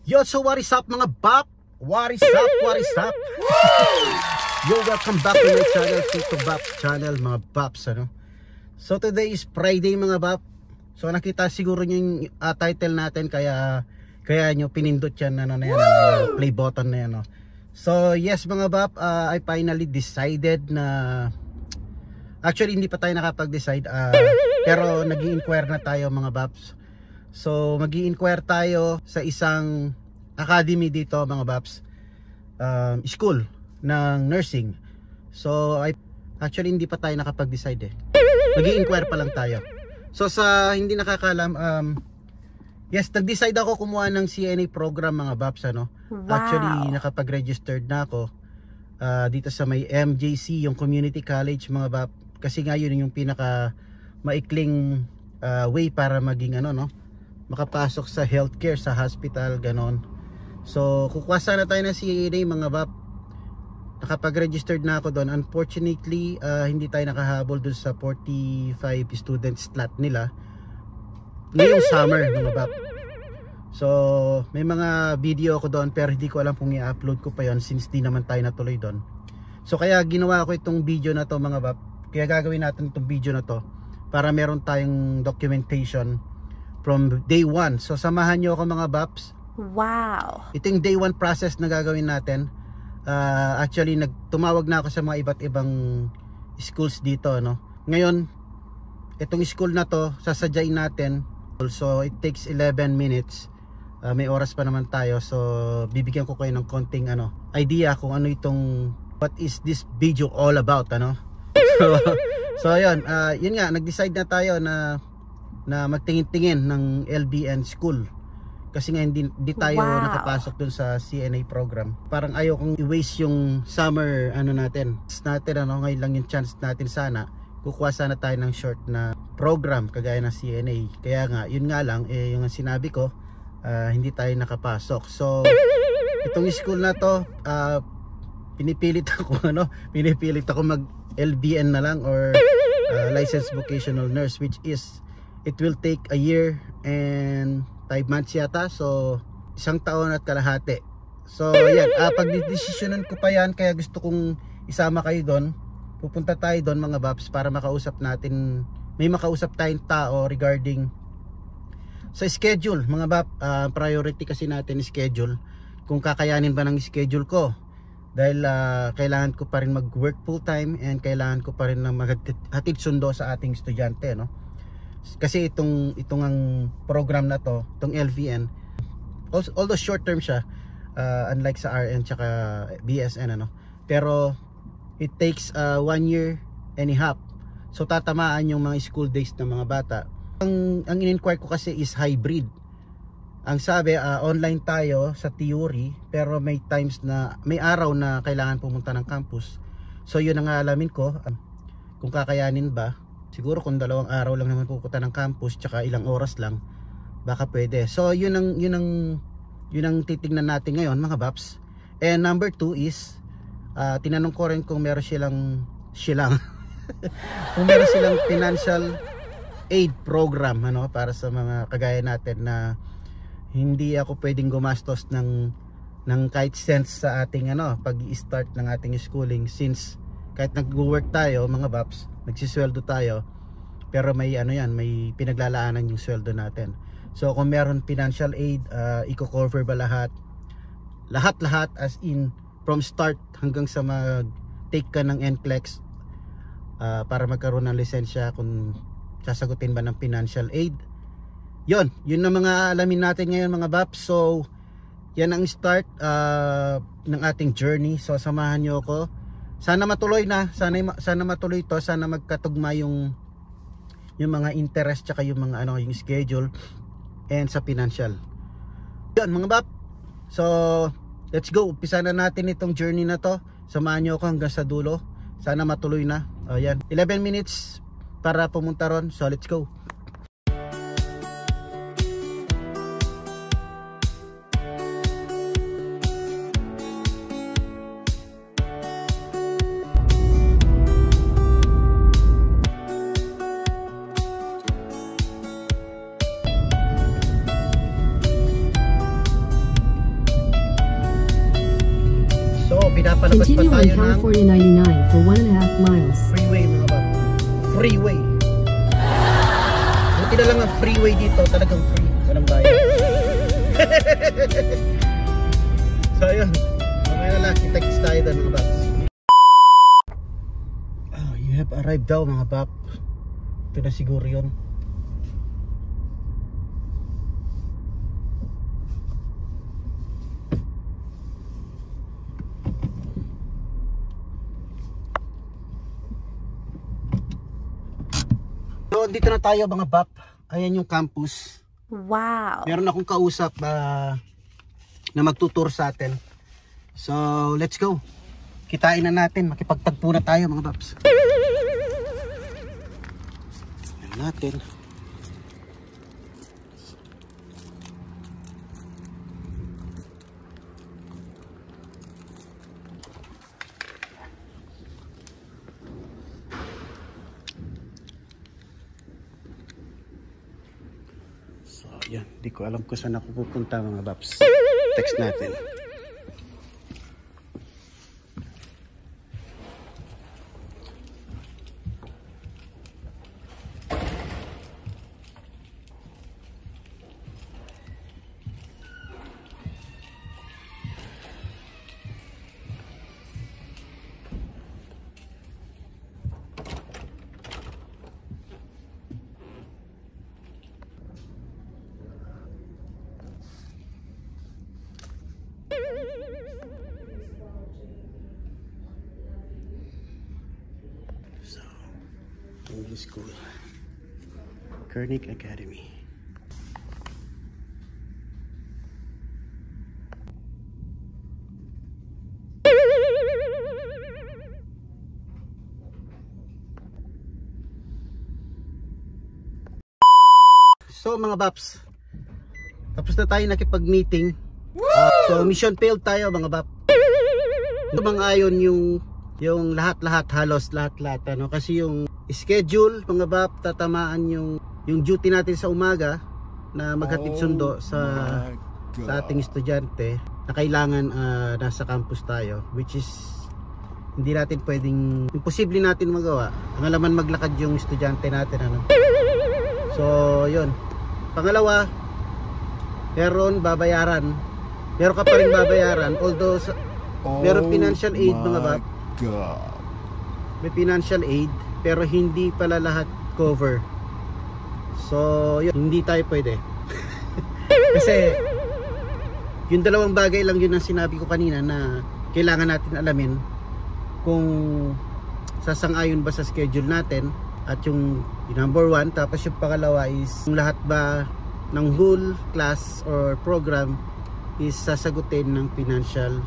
Yo, so what is up mga bap? What is up? What is up? Yo, welcome back to my channel, Tito Bap Channel, mga baps, ano? So today is Friday mga bap. So nakita siguro nyo yung title natin, kaya nyo pinindot yan, ano na yan, play button na yan, no? So yes mga bap, I finally decided na, actually hindi pa tayo nakapag-decide, pero nag-i-inquire na tayo mga baps. So mag-i-inquire tayo sa isang academy dito mga baps, school ng nursing. So actually hindi pa tayo nakapag-decide eh. Mag-i-inquire pa lang tayo. So sa hindi nakakalam, yes, nag-decide ako kumuha ng CNA program mga baps, ano. Wow. Actually nakapag-registered na ako dito sa may MJC, yung community college mga bap, kasi nga yun yung pinaka maikling way para maging ano, no, makapasok sa healthcare, sa hospital, ganon. So kukuha sana tayo ng CNA mga bap. Nakapag-registered na ako doon. Unfortunately, hindi tayo nakahabol doon sa 45 student slot nila ngayong summer mga bap. So may mga video ako doon, pero hindi ko alam kung i-upload ko pa yon since di naman tayo natuloy doon. So kaya ginawa ko itong video na to mga bap. Kaya gagawin natin itong video na to para meron tayong documentation from day 1. So samahan nyo ako mga baps. Wow! Ito yung day 1 process na gagawin natin. Actually tumawag na ako sa mga iba't ibang schools dito, no. Ngayon itong school na to sasadyain natin. So it takes 11 minutes. May oras pa naman tayo, so bibigyan ko kayo ng konting idea kung ano itong, what is this video all about, ano. So ayun, yun nga, nag-decide na tayo na magtingin-tingin ng LBN school. Kasi nga hindi tayo nakapasok dun sa CNA program. Parang ayaw kong i-waste yung summer natin, ngayon lang yung chance natin. Sana kukuha sana tayo ng short na program kagaya ng CNA. Kaya nga, yun nga lang, yung sinabi ko, hindi tayo nakapasok. So itong school na to, pinipilit ako mag LBN na lang, or licensed vocational nurse, which is it will take a year and 5 months yata. So 1 taon at kalahati. So yan, pagdidesisyonan ko pa yan, kaya gusto kong isama kayo doon. Pupunta tayo doon mga baps para makausap natin, may makausap tayong tao regarding sa schedule mga bap. Priority kasi natin schedule, kung kakayanin ba ng schedule ko, dahil kailangan ko pa rin mag-work full time, and kailangan ko pa rin na maghatid sundo sa ating estudyante, no. Kasi itong ang program na to, itong LVN, although short term siya, unlike sa RN tsaka BSN, ano, pero it takes 1 year and a half. So tatamaan yung mga school days ng mga bata. Ang in-inquire ko kasi is hybrid. Ang sabi, online tayo sa theory, pero may times na, may araw na kailangan pumunta ng campus. So yun ang alamin ko, kung kakayanin ba. Siguro kung 2 araw lang naman pupunta ng campus, tsaka ilang oras lang, baka pwede. So yun ang titingnan natin ngayon mga baps. And number 2 is, tinanong ko rin kung meron silang kung meron silang financial aid program, ano, para sa mga kagaya natin na hindi ako pwedeng gumastos ng kahit cents sa ating pag-i-start ng ating schooling, since kahit nag-work tayo mga baps, nagsisweldo tayo, pero may may pinaglalaanan yung sweldo natin. So kung meron financial aid, i-cover ba lahat as in from start hanggang sa mag-take ka ng NCLEX, para magkaroon ng lisensya, kung sasagutin ba ng financial aid. Yun ang mga alamin natin ngayon mga baps. So yan ang start ng ating journey. So samahan nyo ako. Sana matuloy na, sana matuloy to, sana magkatugma yung mga interest tsaka yung mga yung schedule and sa financial. Yun mga bap. So let's go. Umpisa na natin itong journey na to. Samahan nyo ako hanggang sa dulo. Sana matuloy na. Ayan, 11 minutes para pumunta ron. So let's go. Papalabas pa Continue on tayo ng California 99 for 1.5 miles. freeway mga bab. Freeway. Buti na lang ang freeway dito, talagang free. Walang bayad. So ayun, mamaya na lang, kita-kits tayo doon mga babs. Oh, you have arrived daw mga bab. Ito na siguro yun. So dito na tayo mga bab. Ayan yung campus. Wow. Meron akong kausap na magtutur sa atin. So, let's go. Kitain na natin. Makipagtagpo na tayo mga babs. Tignan natin. Yan, di ko alam kung saan ako pupunta mga babs. Text natin. So, English School, Koenig Academy. So mga babs, tapos na tayo nakipag-meeting. So mission failed tayo mga bab. Ayon yung lahat-lahat, halos lahat-lahat ano, kasi yung schedule mga bab, tatamaan yung duty natin sa umaga na maghatid sundo sa ating estudyante na kailangan nasa campus tayo, which is hindi natin pwedeng, imposible natin magawa. Ang alaman maglakad yung estudyante natin ano. So yun. Pangalawa, meron ka pa rin babayaran, although meron financial aid mga bab. May financial aid pero hindi pala lahat cover. So yun, hindi tayo pwede. Kasi yung dalawang bagay lang yun ang sinabi ko kanina na kailangan natin alamin kung sasang-ayon ba sa schedule natin. At yung number one, tapos yung pangalawa is yung lahat ba ng whole class or program is sasagutin ng financial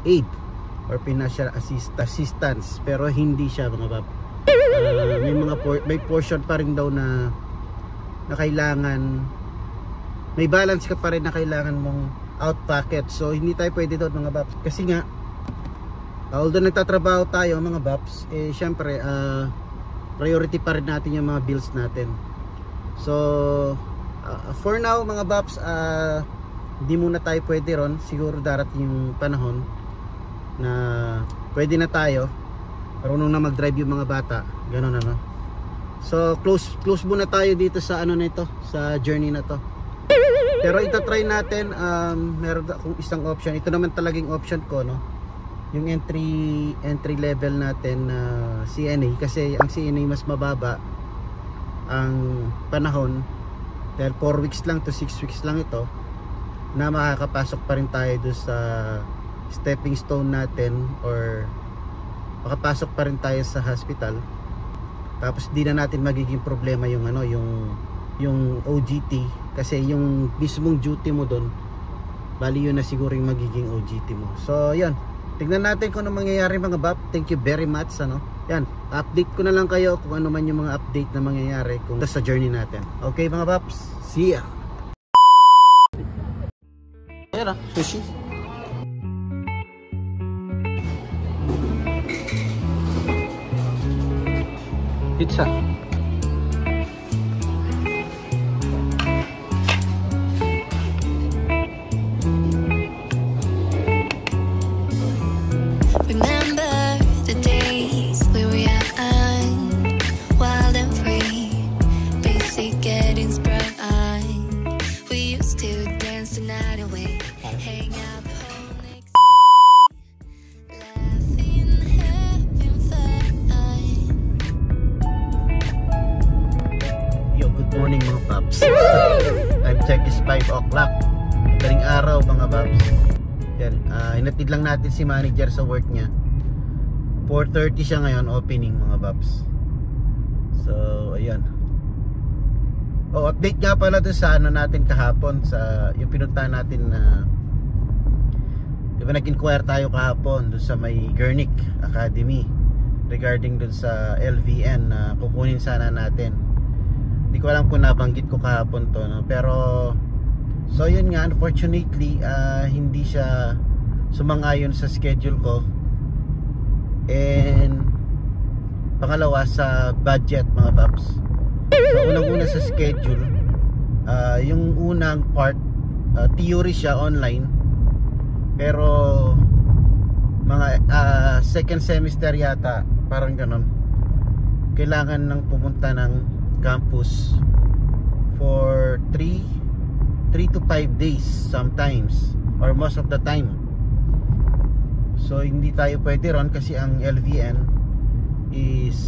aid or financial assistance, pero hindi siya mga bab. May portion pa rin daw na kailangan, may balance ka pa rin na kailangan mong out pocket. So hindi tayo pwede doon mga babs, kasi nga although nagtatrabaho tayo mga babs, syempre priority pa rin natin yung mga bills natin. So for now mga babs, hindi muna tayo pwede ron. Siguro darating yung panahon na pwede na tayo, marunong na mag-drive yung mga bata, ganun ano. So close muna tayo dito sa ano na ito, sa journey na to. Pero itatry natin, meron akong isang option. Ito naman talagang option ko no, yung entry level natin CNA, kasi ang CNA mas mababa ang panahon dahil 4 weeks lang to 6 weeks lang ito, na makakapasok pa rin tayo doon sa stepping stone natin, or makapasok pa rin tayo sa hospital. Tapos di na natin magiging problema yung ano, yung OJT, kasi yung mismong duty mo doon, bali yun na siguro yung magiging OJT mo. So yan, tignan natin kung ano mangyayari mga bab. Thank you very much ano. Yan, update ko na lang kayo kung ano man yung mga update na mangyayari kung sa journey natin. Okay mga babs, see ya. Ayan sushi. Pizza. When check is 5 o'clock. Madaling araw mga babs. Yan, hinatid lang natin si manager sa work niya. 4:30 siya ngayon opening mga babs. So ayan. Update nga pala dun sa ano natin kahapon, sa yung pinuntahan natin na di ba nag-inquire tayo kahapon dun sa may Gurnick Academy regarding dun sa LVN na kukunin sana natin. Hindi ko alam kung nabanggit ko kahapon to, no? Pero so yun nga, unfortunately hindi siya sumang-ayon sa schedule ko, and pangalawa sa budget mga paps. So unang-una sa schedule, yung unang part theory siya online, pero mga second semester yata, parang ganon, kailangan nang pumunta ng campus for 3 to 5 days sometimes, or most of the time. So hindi tayo pwede ron kasi ang LVN is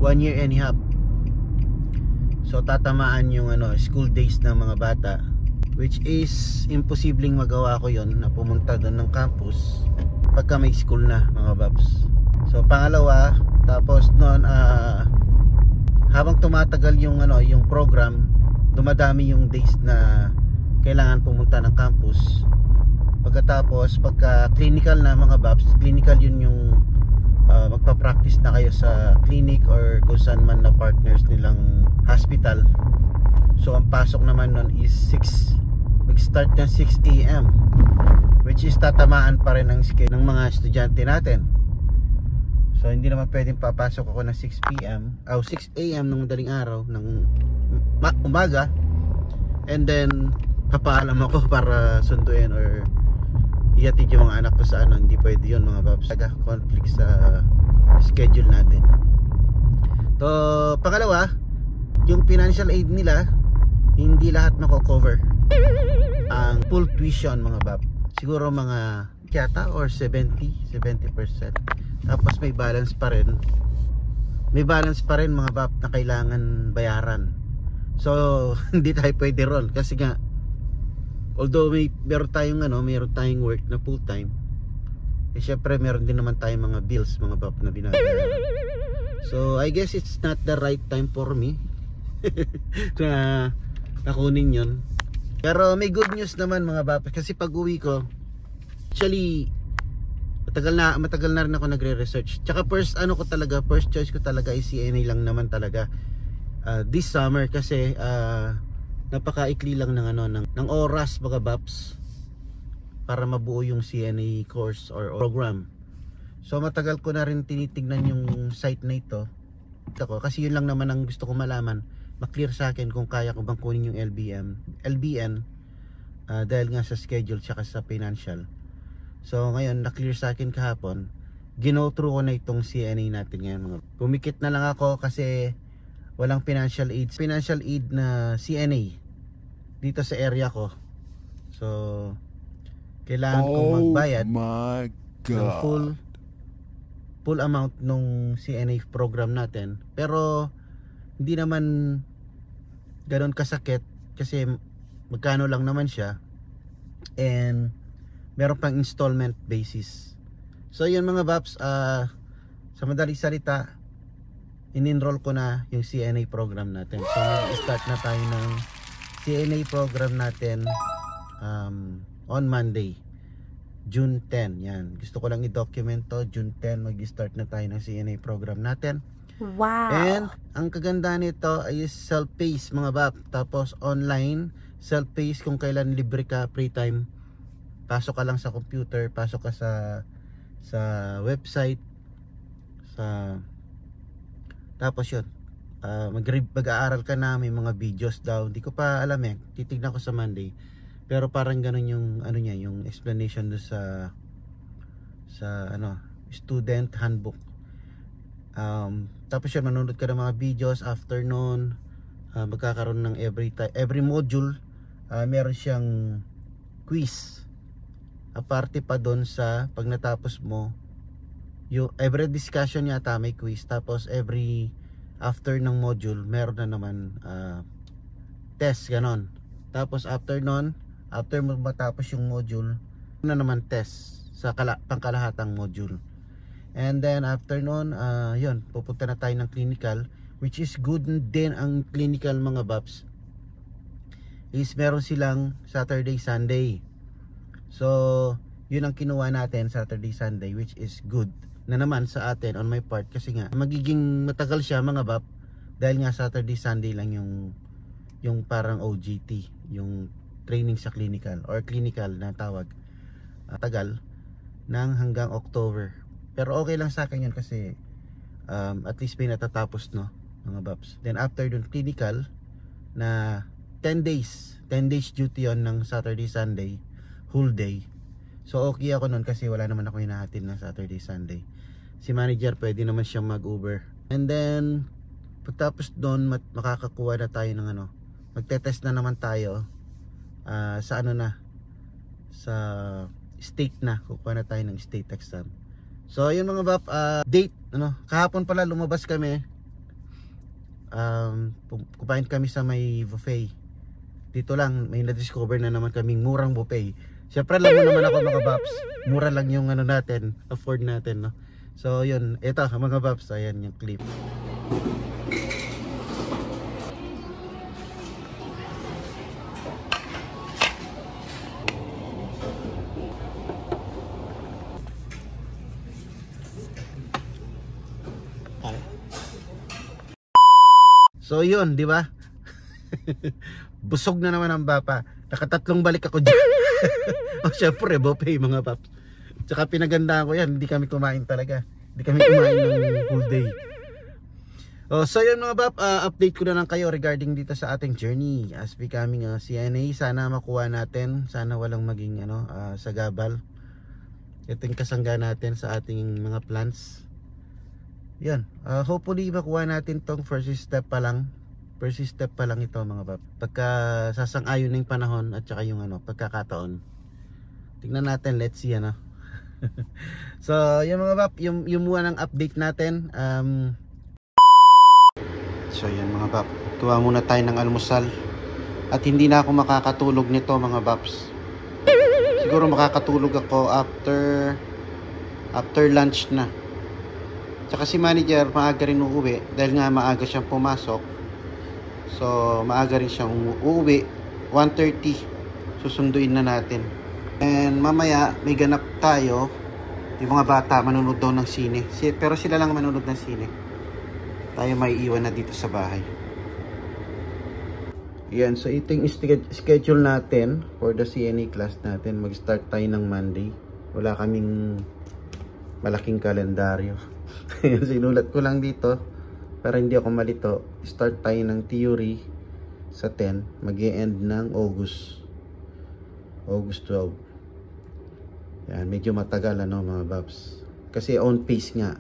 1 year and a half. So tatamaan yung school days ng mga bata, which is imposibleng magawa ko yon na pumunta doon ng campus pagka may school na mga babs. So pangalawa, tapos noon habang tumatagal yung yung program, dumadami yung days na kailangan pumunta ng campus. Pagkatapos pagka clinical na mga babs, clinical yun yung magpa-practice na kayo sa clinic or kung saan man na partners nilang hospital. So ang pasok naman nun is 6, mag-start ng 6 AM, which is tatamaan pa rin ng schedule ng mga estudyante natin. So hindi naman pwedeng papasok ako ng 6 PM o 6 AM ng madaling araw ng umaga, and then papaalam ako para sunduin or ihatid yung mga anak ko sa hindi pwede yun mga babs. Conflict sa schedule natin. So pangalawa, yung financial aid nila, hindi lahat mako-cover ang full tuition mga bab. Siguro mga yata or 70%. Tapos may balance pa rin mga bab na kailangan bayaran. So hindi tayo pwede ron kasi nga, although meron tayong work na full time, syempre meron din naman tayong mga bills mga bab na binabayaran. So I guess it's not the right time for me na nakunin yun. Pero may good news naman mga bab, kasi pag uwi ko, actually matagal na rin ako nagre-research. Tsaka first choice ko talaga is CNA lang naman talaga this summer, kasi napakaikli lang ng oras mga babs para mabuo yung CNA course or program. So matagal ko na rin tinitingnan yung site na ito kasi yun lang naman ang gusto ko malaman, maklear sa akin kung kaya ko bang kunin yung LBN dahil nga sa schedule tsaka sa financial. So ngayon na-clear sa akin kahapon, gino through ko na itong CNA natin ngayon. Pumikit na lang ako kasi walang financial aid na CNA dito sa area ko. So kailangan kong magbayad ng full amount nung CNA program natin. Pero hindi naman ganoon kasakit kasi magkano lang naman siya, and meron pang installment basis. So yun mga babs, sa madaling salita, in-enroll ko na yung CNA program natin. So mag-start na tayo ng CNA program natin on Monday, June 10. Yan, gusto ko lang i-document to. June 10 mag-start na tayo ng CNA program natin. Wow. And ang kagandahan nito ay self-paced mga bab. Tapos online, self-paced, kung kailan libre ka, free time, pasok ka lang sa computer, pasok ka sa website, tapos yun, mag-aaral ka na, may mga videos daw, hindi ko pa alam titignan ko sa Monday, pero parang ganun yung yung explanation do sa student handbook. Tapos yun, manonood ka ng mga videos. After nun, magkakaroon ng every module meron siyang quiz, aparte pa doon sa pag natapos mo yung every discussion yata may quiz, tapos every after ng module meron na naman test, ganon. Tapos after nun, after matapos yung module, na naman test sa pangkalahatang module. And then after nun, yun, pupunta na tayo ng clinical, which is good din ang clinical mga Baps. Is meron silang Saturday, Sunday. So, yun ang kinuha natin, Saturday, Sunday, which is good na naman sa atin on my part kasi nga magiging matagal siya mga Bap dahil nga Saturday, Sunday lang yung parang OJT, yung training sa clinical or clinical na tawag. Tagal ng hanggang October. Pero okay lang sa akin yun kasi at least may natatapos, no, mga Baps. Then after dun clinical na 10 days duty on ng Saturday, Sunday, whole day. So okay ako nun kasi wala naman ako hinahatid ng Saturday, Sunday. Si manager pwede naman siyang mag-Uber. And then pagtapos doon makakakuha na tayo ng ano, magte-test na naman tayo sa ano na, sa state na, kukuha na tayo ng state exam. So yun mga Bap, date ano, kahapon pala lumabas kami, kumain kami sa may buffet. Dito lang may na-discover na naman kaming murang buffet. Siyempre alam mo naman ako mga Baps, mura lang yung ano natin, afford natin, no. So yun, ito mga Baps, ayan yung clip. So yun, di ba? Busog na naman ang Bapa. Nakatatlong balik ako dyan. O syempre, buffet mga Paps. Tsaka pinagandaan ko yan, hindi kami kumain talaga. Hindi kami kumain ng full day. So yun mga Bap, update ko na lang kayo regarding dito sa ating journey as becoming a CNA. Sana makuha natin, sana walang maging sagabal. Ito yung kasangga natin sa ating mga plans. Yan, hopefully makuha natin tong first step pa lang ito mga Bap. Pagka sasang-ayon na yung panahon at saka yung pagkakataon, tingnan natin, let's see So yung mga Bap, yung muna ng update natin. So yan mga Bap, kuha muna tayo ng almusal at hindi na ako makakatulog nito mga Baps. Siguro makakatulog ako after lunch na. Tsaka si manager maaga rin uuwi dahil nga maaga siyang pumasok. So maaga rin siyang uuwi, 1:30. Susunduin na natin. And mamaya may ganap tayo. Yung mga bata manonood daw ng sine. Pero sila lang manonood ng sine. Tayo may iwan na dito sa bahay. Yan, so ito yung schedule natin for the CNA class natin. Mag-start tayo ng Monday. Wala kaming malaking kalendaryo. Sinulat ko lang dito para hindi ako malito. Start tayo ng theory sa 10, mag-e-end ng August 12. Yan, medyo matagal mga Babs kasi on pace nga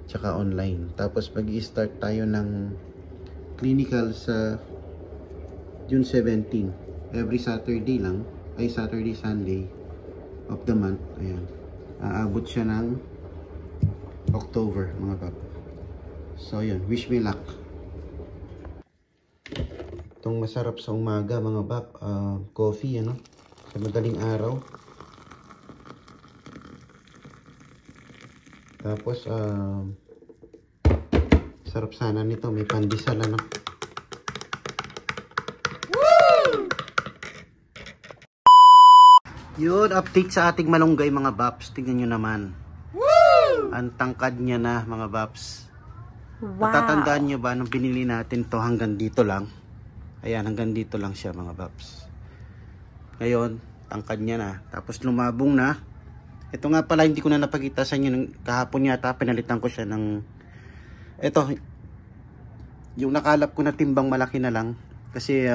tsaka online. Tapos mag-i-start tayo ng clinical sa June 17. Every Saturday lang, ay Saturday, Sunday of the month. Ayan, aabot siya ng October mga Bap. So yun, wish me luck. Itong masarap sa umaga mga Bap, coffee sa madaling araw. Tapos sarap sana nito, may pandesal Yun, update sa ating malunggay mga Baps. Tingnan nyo naman. Ang tangkad niya na mga Baps. Wow. Natatandaan nyo ba nung binili natin to hanggang dito lang? Ayan, hanggang dito lang siya mga Baps. Ngayon, tangkad niya na. Tapos lumabong na. Ito nga pala, hindi ko na napakita sa inyo. Kahapon yata, pinalitan ko siya ng... Ito, yung nakalap ko na timbang malaki na lang. Kasi,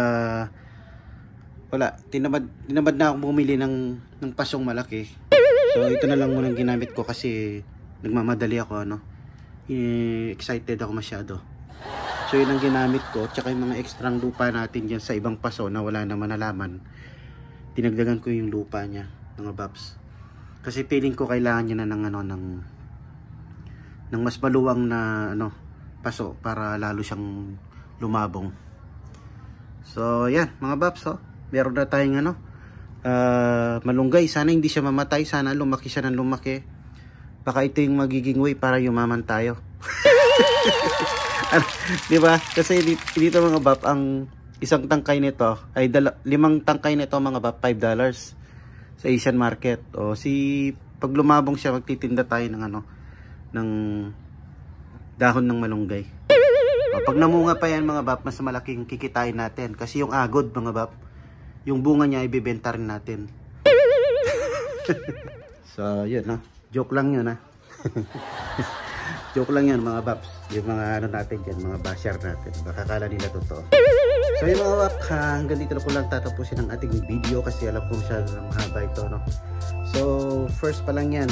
wala, tinamad na akong bumili ng pasong malaki. So ito na lang muna ginamit ko kasi nagmamadali ako excited ako masyado. So yun ang ginamit ko, tsaka yung mga ekstrang lupa natin dyan sa ibang paso na wala naman nalaman. Dinagdagan ko yung lupa niya, mga Babs. Kasi feeling ko kailangan niya na ng mas maluwang na paso para lalo siyang lumabong. So yan mga Babs, Meron na tayong malunggay. Sana hindi siya mamatay. Sana lumaki siya ng lumaki. Baka ito yung magiging way para yumaman tayo. Diba? Kasi dito mga bab, ang isang tangkay nito ay 5 tangkay nito mga bab, $5 sa Asian market. O pag lumabong siya, magtitinda tayo ng ng dahon ng malunggay. O, pag namunga pa yan mga bab, mas malaking kikitain natin. Kasi yung agod mga bab, yung bunga niya ibebenta rin natin. So yun joke lang yun joke lang yan mga babs, yung mga natin dyan, mga basher natin, baka kala nila totoo. So yung mga bab, hanggang dito ko lang tatapusin ang ating video kasi alam ko masyadong mahaba ito So first pa lang yan,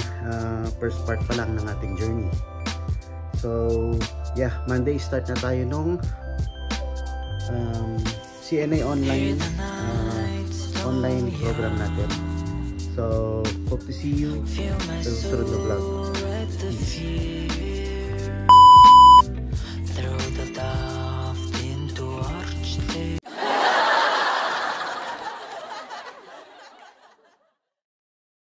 first part pa lang ng ating journey. So yeah, Monday start na tayo nung CNA online online program natin. So hope to see you sa susunod na vlog.